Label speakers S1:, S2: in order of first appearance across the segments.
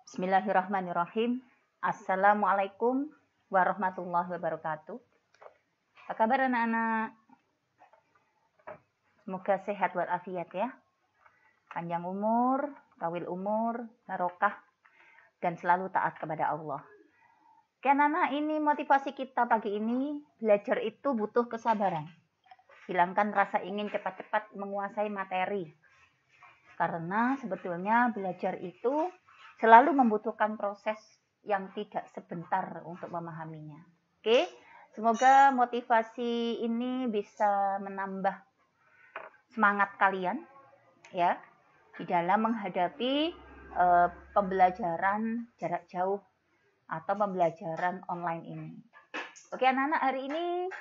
S1: Bismillahirrahmanirrahim. Assalamualaikum warahmatullahi wabarakatuh. Apa kabar anak-anak? Semoga sehat walafiat ya. Panjang umur, tawil umur, barokah, dan selalu taat kepada Allah. Oke anak-anak, ini motivasi kita pagi ini. Belajar itu butuh kesabaran. Hilangkan rasa ingin cepat-cepat menguasai materi. Karena sebetulnya belajar itu selalu membutuhkan proses yang tidak sebentar untuk memahaminya. Oke, semoga motivasi ini bisa menambah semangat kalian ya di dalam menghadapi pembelajaran jarak jauh atau pembelajaran online ini. Oke anak-anak, hari ini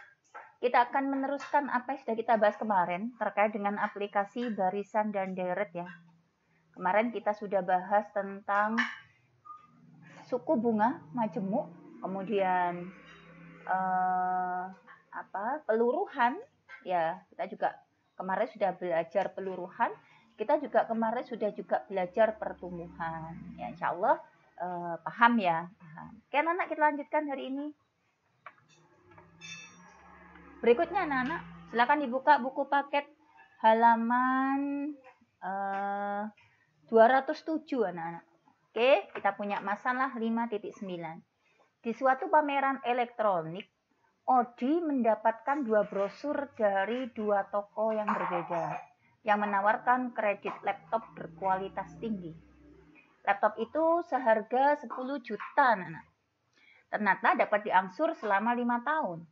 S1: kita akan meneruskan apa yang sudah kita bahas kemarin terkait dengan aplikasi barisan dan deret ya. Kemarin kita sudah bahas tentang suku bunga majemuk, kemudian peluruhan ya. Kita juga kemarin sudah belajar peluruhan. Kita juga kemarin sudah juga belajar pertumbuhan. Ya, insya Allah paham ya. Paham. Oke anak-anak, kita lanjutkan hari ini. Berikutnya anak-anak, silakan dibuka buku paket halaman 207 anak-anak. Oke, kita punya masalah 5.9. Di suatu pameran elektronik, Odi mendapatkan 2 brosur dari 2 toko yang berbeda yang menawarkan kredit laptop berkualitas tinggi. Laptop itu seharga 10 juta anak-anak. Ternyata dapat diangsur selama 5 tahun.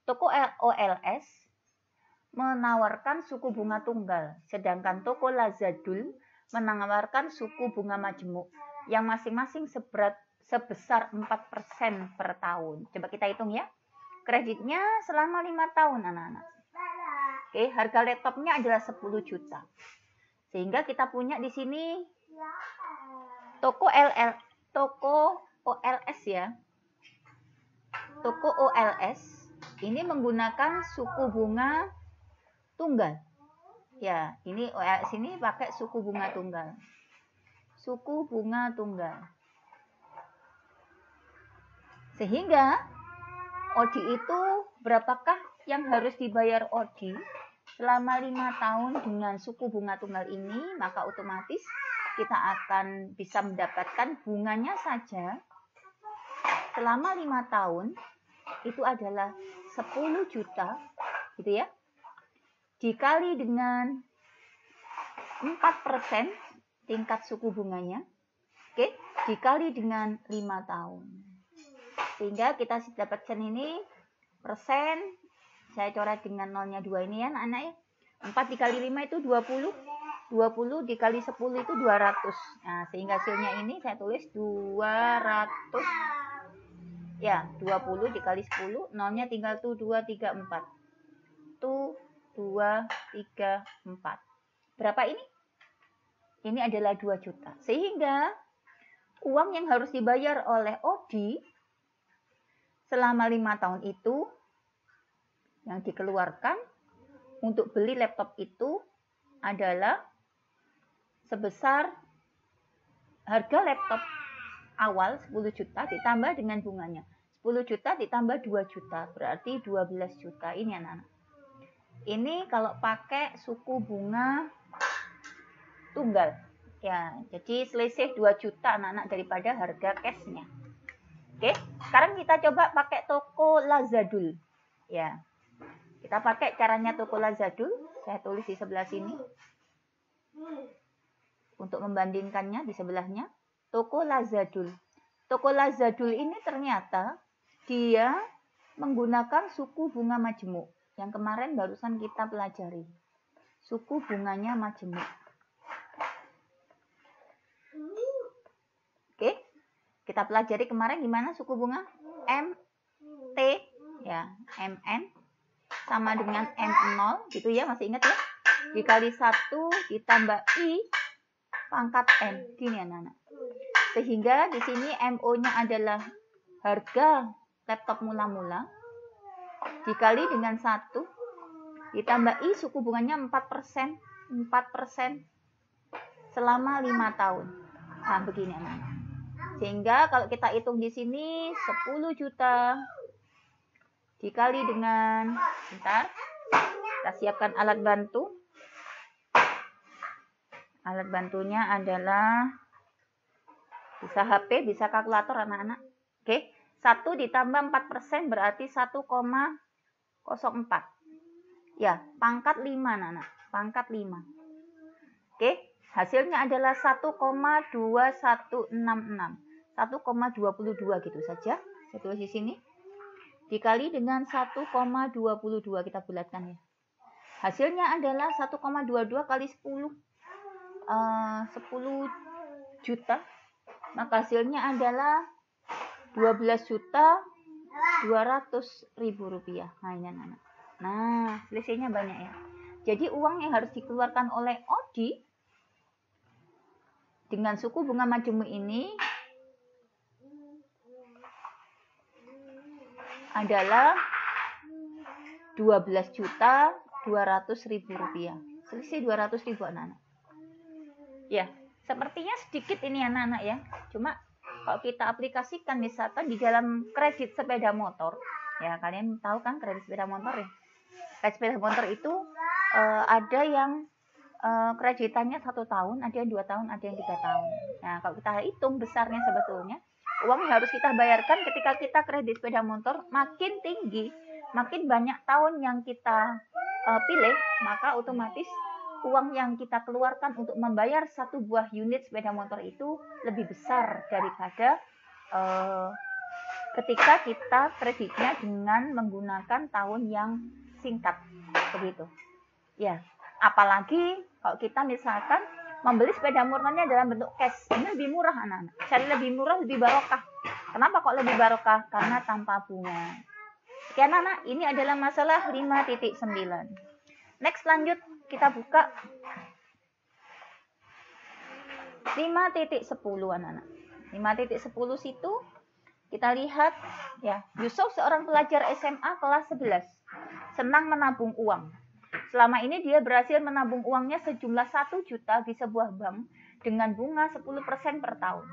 S1: Toko OLS menawarkan suku bunga tunggal, sedangkan toko Lazadul menawarkan suku bunga majemuk yang masing-masing sebesar 4% per tahun. Coba kita hitung ya. Kreditnya selama 5 tahun anak-anak. Oke, harga laptopnya adalah 10 juta. Sehingga kita punya di sini toko OLS ya. Toko OLS ini menggunakan suku bunga tunggal. Ya, ini OLS ini pakai suku bunga tunggal. Suku bunga tunggal. Sehingga Odi itu berapakah yang harus dibayar Odi selama 5 tahun dengan suku bunga tunggal ini? Maka otomatis kita akan bisa mendapatkan bunganya saja selama 5 tahun itu adalah 10 juta gitu ya. Dikali dengan 4% tingkat suku bunganya. Oke, dikali dengan 5 tahun. Sehingga kita dapatkan ini persen. Saya coret dengan nolnya 2 ini ya anak-anak ya. 4 dikali 5 itu 20. 20 dikali 10 itu 200. Nah, sehingga hasilnya ini saya tulis 200. Ya, 20 dikali 10. Nolnya tinggal tuh 2, 3, 4. Tuh 2, 3, 4. Berapa ini? Ini adalah 2 juta. Sehingga uang yang harus dibayar oleh Odi selama 5 tahun itu yang dikeluarkan untuk beli laptop itu adalah sebesar harga laptop awal 10 juta ditambah dengan bunganya. 10 juta ditambah 2 juta berarti 12 juta ini anak-anak. Ini kalau pakai suku bunga tunggal. Ya, jadi selisih 2 juta anak-anak daripada harga cashnya. Oke, sekarang kita coba pakai toko Lazadul. Ya, kita pakai caranya toko Lazadul. Saya tulis di sebelah sini. Untuk membandingkannya di sebelahnya. Toko Lazadul. Toko Lazadul ini ternyata dia menggunakan suku bunga majemuk. Yang kemarin barusan kita pelajari. Suku bunganya majemuk. Oke, kita pelajari kemarin gimana suku bunga? MT ya, MN sama dengan M0 gitu ya, masih ingat ya? Dikali 1 ditambah I pangkat M. Gini anak-anak. Sehingga di sini MO-nya adalah harga laptop mula-mula dikali dengan 1 ditambah I suku bunganya 4%. 4% selama 5 tahun. Nah, begini anak-anak. Sehingga kalau kita hitung di sini 10 juta dikali dengan, bentar, kita siapkan alat bantu. Alat bantunya adalah bisa HP, bisa kalkulator anak-anak. Oke, 1 ditambah 4% berarti 1,04. Ya, pangkat 5 anak-anak, pangkat 5. Oke, hasilnya adalah 1,2166. 1,22 gitu saja. Saya tulis di sini. Dikali dengan 1,22 kita bulatkan ya. Hasilnya adalah 1,22 kali 10 juta. Maka hasilnya adalah 12.200.000 rupiah. Nah, ini anak-anak. Nah, selisihnya banyak ya. Jadi uang yang harus dikeluarkan oleh Odi dengan suku bunga majemuk ini adalah 12.200.000 rupiah. Selisih 200.000 anak-anak. Ya, sepertinya sedikit ini anak-anak ya. Cuma kalau kita aplikasikan misalkan di dalam kredit sepeda motor, ya kalian tahu kan kredit sepeda motor ya. Kredit sepeda motor itu ada yang kreditannya 1 tahun, ada yang 2 tahun, ada yang 3 tahun. Nah, kalau kita hitung besarnya sebetulnya, uang yang harus kita bayarkan ketika kita kredit sepeda motor makin tinggi, makin banyak tahun yang kita pilih, maka otomatis uang yang kita keluarkan untuk membayar satu buah unit sepeda motor itu lebih besar daripada ketika kita kreditnya dengan menggunakan tahun yang singkat, begitu. Ya, apalagi kalau kita misalkan membeli sepeda motornya dalam bentuk cash, ini lebih murah anak-anak. Cari lebih murah, lebih barokah. Kenapa kok lebih barokah? Karena tanpa bunga. Oke anak-anak, ini adalah masalah 5.9. Next lanjut, kita buka 5.10 anak-anak. 5.10 situ kita lihat ya, Yusuf seorang pelajar SMA kelas 11, senang menabung uang. Selama ini dia berhasil menabung uangnya sejumlah 1 juta di sebuah bank dengan bunga 10% per tahun.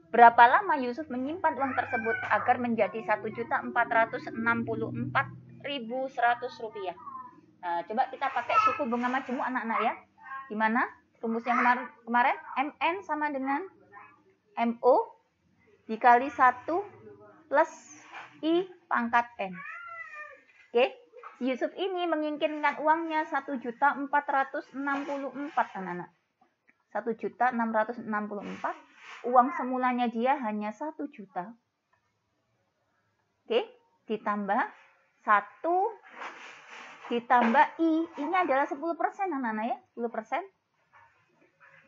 S1: Berapa lama Yusuf menyimpan uang tersebut agar menjadi 1.464.100 rupiah? Nah, coba kita pakai suku bunga majemuk anak-anak ya. Gimana? Rumus yang kemarin MN sama dengan MO dikali 1 plus I pangkat N. Oke. Yusuf ini menginginkan uangnya 1.464 anak-anak. 1.664. Uang semulanya dia hanya 1 juta. Oke, ditambah 1 ditambah I. Ini adalah 10% anak-anak ya, 10%.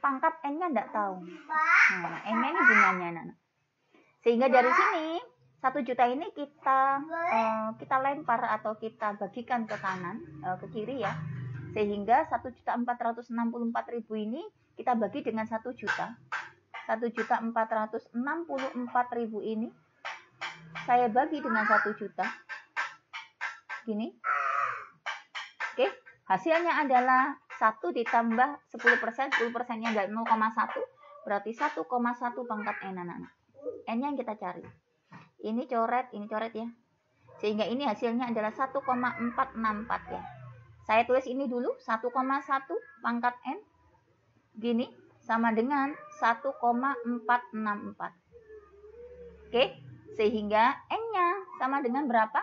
S1: Pangkat N-nya enggak tahu. Nah, N-nya ini bunganya anak-anak. Sehingga dari sini 1 juta ini kita lempar atau kita bagikan ke kanan, ke kiri ya. Sehingga 1.464.000 ini kita bagi dengan 1 juta. 1.464.000 ini saya bagi dengan 1 juta. Gini. Oke, hasilnya adalah 1 ditambah 10%, 10%-nya dari 0,1, berarti 1,1 pangkat N anak-anak. N-nya yang kita cari. Ini coret ya. Sehingga ini hasilnya adalah 1,464 ya. Saya tulis ini dulu, 1,1 pangkat N. Gini, sama dengan 1,464. Oke, sehingga N-nya sama dengan berapa?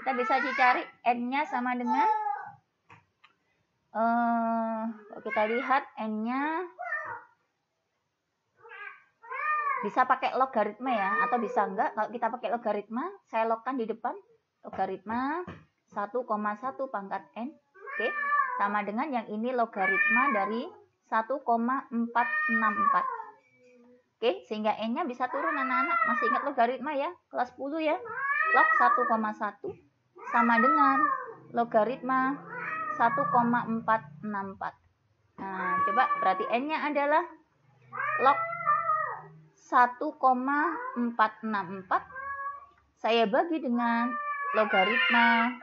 S1: Kita bisa dicari N-nya sama dengan, kita lihat N-nya bisa pakai logaritma ya, atau bisa enggak. Kalau kita pakai logaritma, saya logkan di depan. Logaritma 1,1 pangkat N. Oke, sama dengan yang ini logaritma dari 1,464. Oke, sehingga N-nya bisa turun anak-anak. Masih ingat logaritma ya? Kelas 10 ya. Log 1,1 sama dengan logaritma 1,464. Nah, coba berarti N-nya adalah log 1,464 saya bagi dengan logaritma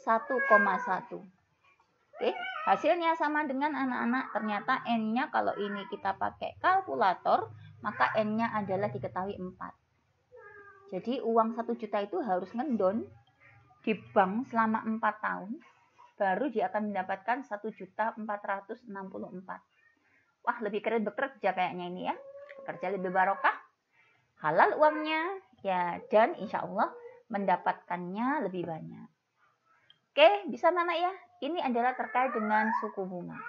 S1: 1,1. Oke, hasilnya sama dengan anak-anak. Ternyata N-nya kalau ini kita pakai kalkulator maka N-nya adalah diketahui 4. Jadi uang 1 juta itu harus ngendon di bank selama 4 tahun, baru dia akan mendapatkan 1.464.000. Wah, lebih keren bekerja kayaknya ini ya. Bekerja lebih barokah, halal uangnya, ya, dan insya Allah mendapatkannya lebih banyak. Oke, bisa anak-anak ya? Ini adalah terkait dengan suku bunga.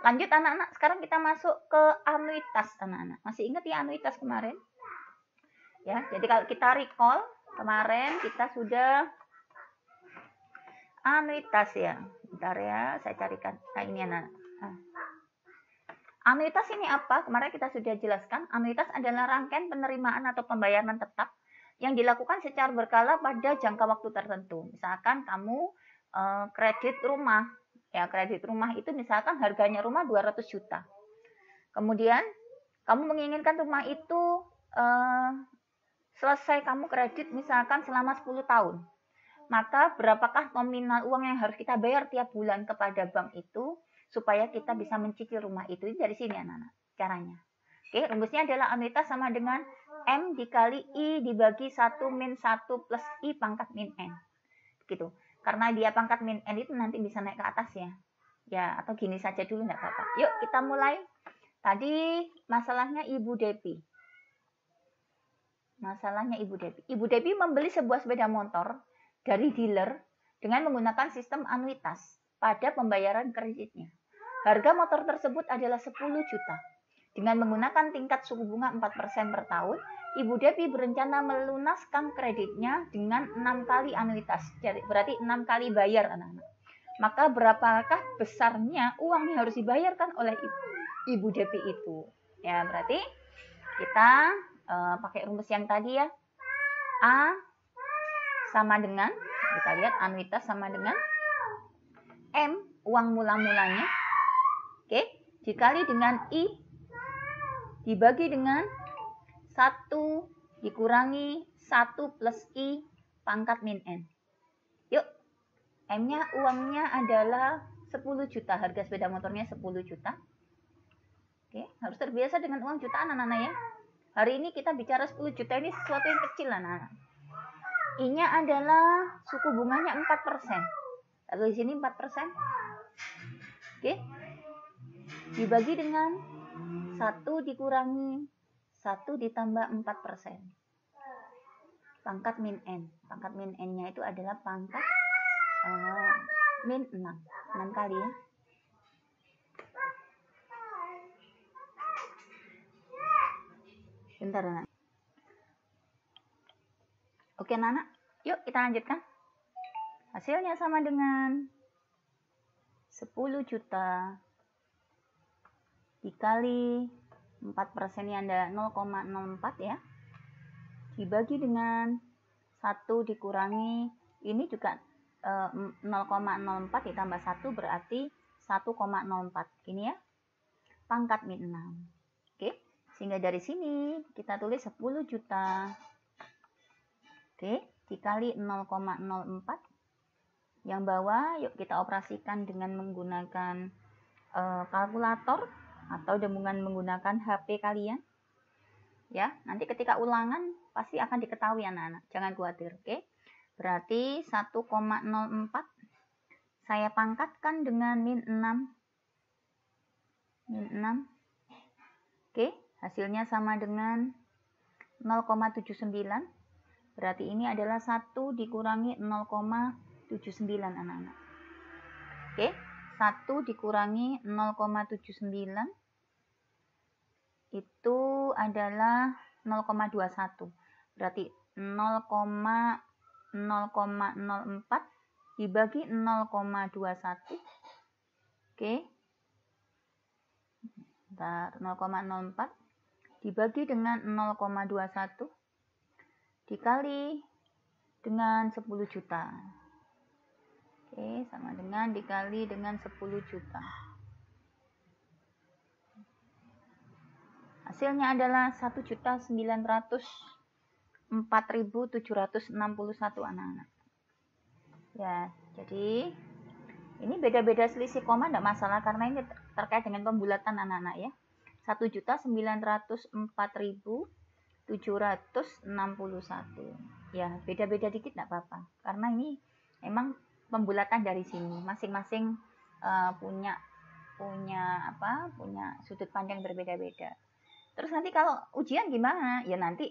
S1: Lanjut anak-anak, sekarang kita masuk ke anuitas anak-anak. Masih ingat ya anuitas kemarin? Ya, jadi kalau kita recall, kemarin kita sudah anuitas ya. Bentar ya, saya carikan. Nah, ini anak. Anuitas ini apa? Kemarin kita sudah jelaskan. Anuitas adalah rangkaian penerimaan atau pembayaran tetap yang dilakukan secara berkala pada jangka waktu tertentu. Misalkan kamu kredit rumah. Ya, kredit rumah itu misalkan harganya rumah 200 juta. Kemudian kamu menginginkan rumah itu selesai kamu kredit misalkan selama 10 tahun. Maka berapakah nominal uang yang harus kita bayar tiap bulan kepada bank itu supaya kita bisa mencicil rumah itu? Dari sini anak-anak caranya. Oke, rumusnya adalah anuitas sama dengan M dikali I dibagi 1 min 1 plus I pangkat min N. Gitu. Karena dia pangkat min N itu nanti bisa naik ke atas ya. Ya, atau gini saja dulu enggak apa-apa. Yuk kita mulai. Tadi masalahnya Ibu Depi. Masalahnya Ibu Depi. Ibu Depi membeli sebuah sepeda motor dari dealer dengan menggunakan sistem anuitas pada pembayaran kreditnya. Harga motor tersebut adalah 10 juta. Dengan menggunakan tingkat suku bunga 4% per tahun, Ibu Depi berencana melunaskan kreditnya dengan 6 kali anuitas. Jadi berarti 6 kali bayar anak-anak. Maka berapakah besarnya uang yang harus dibayarkan oleh Ibu Depi itu? Ya, berarti kita pakai rumus yang tadi ya. A sama dengan, kita lihat anuitas sama dengan M, uang mula-mulanya. Oke, dikali dengan I, dibagi dengan 1 dikurangi 1 plus I pangkat min N. Yuk, M-nya uangnya adalah 10 juta, harga sepeda motornya 10 juta. Oke, harus terbiasa dengan uang jutaan anak-anak ya. Hari ini kita bicara 10 juta ini sesuatu yang kecil anak-anak. I-nya adalah suku bunganya 4%. Lalu di sini 4%. Oke. Dibagi dengan 1 dikurangi 1 ditambah 4%. Pangkat min N. Pangkat min N-nya itu adalah pangkat min 6. 6 kali ya. Bentar anak. Oke anak, yuk kita lanjutkan. Hasilnya sama dengan 10 juta dikali 4%-nya ada 0,04 ya. Dibagi dengan 1 dikurangi, ini juga 0,04 ditambah 1 berarti 1,04. Ini ya, pangkat min 6. Oke, sehingga dari sini kita tulis 10 juta. Oke, dikali 0,04. Yang bawah yuk kita operasikan dengan menggunakan kalkulator atau dengan menggunakan HP kalian. Ya, nanti ketika ulangan pasti akan diketahui anak-anak. Jangan khawatir, oke? Berarti 1,04 saya pangkatkan dengan min 6. Min 6. Oke, hasilnya sama dengan 0,79. Berarti ini adalah 1 dikurangi 0,79 anak-anak. Oke, 1 dikurangi 0,79 itu adalah 0,21. Berarti 0,04 dibagi 0,21. Oke. Bentar, 0,04 dibagi dengan 0,21 dikali dengan 10 juta. Oke, sama dengan dikali dengan 10 juta. Hasilnya adalah 1.904.761 anak-anak. Ya, jadi ini beda-beda selisih koma enggak masalah karena ini terkait dengan pembulatan anak-anak ya. 1.904.761. Ya, beda-beda dikit nggak apa-apa. Karena ini memang pembulatan dari sini. Masing-masing punya sudut pandang berbeda-beda. Terus nanti kalau ujian gimana? Ya nanti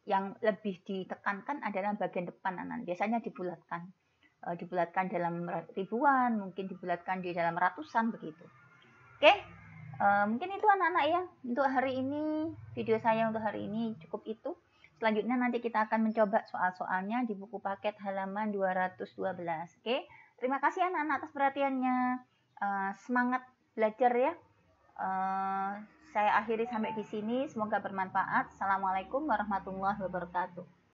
S1: yang lebih ditekankan adalah bagian depan, anak. Biasanya dibulatkan dalam ribuan, mungkin dibulatkan di dalam ratusan begitu. Oke, mungkin itu anak-anak ya untuk hari ini. Video saya untuk hari ini cukup itu. Selanjutnya nanti kita akan mencoba soal-soalnya di buku paket halaman 212. Oke, terima kasih anak-anak atas perhatiannya. Semangat belajar ya. Saya akhiri sampai di sini. Semoga bermanfaat. Assalamualaikum warahmatullahi wabarakatuh.